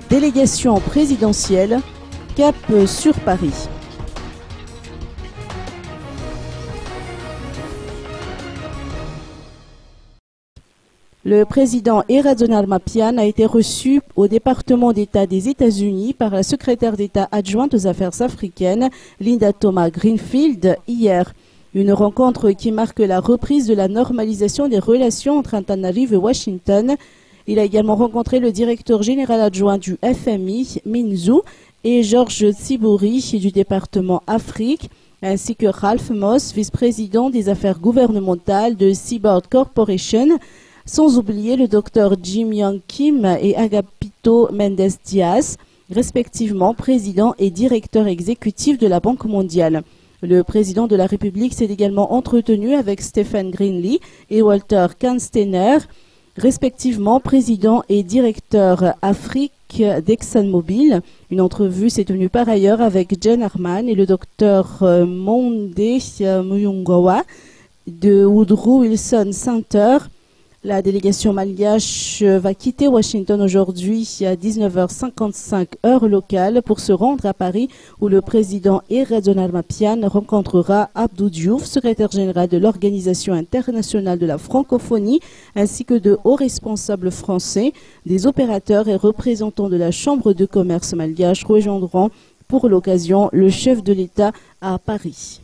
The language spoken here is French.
Délégation présidentielle, cap sur Paris. Le président Eradonna Mapian a été reçu au département d'État des États-Unis par la secrétaire d'État adjointe aux affaires africaines, Linda Thomas-Greenfield, hier. Une rencontre qui marque la reprise de la normalisation des relations entre Antananarivo et Washington. Il a également rencontré le directeur général adjoint du FMI, Minzou, et Georges Tsibouri du département Afrique, ainsi que Ralph Moss, vice-président des affaires gouvernementales de Seaboard Corporation, sans oublier le docteur Jim Young Kim et Agapito Mendes Diaz, respectivement président et directeur exécutif de la Banque mondiale. Le président de la République s'est également entretenu avec Stephen Greenlee et Walter Kansteiner, respectivement président et directeur Afrique d'ExxonMobil. Une entrevue s'est tenue par ailleurs avec Jen Harman et le docteur Monde Muyungawa de Woodrow Wilson Center. La délégation malgache va quitter Washington aujourd'hui à 19h55 heure locale pour se rendre à Paris où le président Eradonna Mapian rencontrera Abdou Diouf, secrétaire général de l'Organisation internationale de la francophonie, ainsi que de hauts responsables français. Des opérateurs et représentants de la Chambre de commerce malgache rejoindront pour l'occasion le chef de l'État à Paris.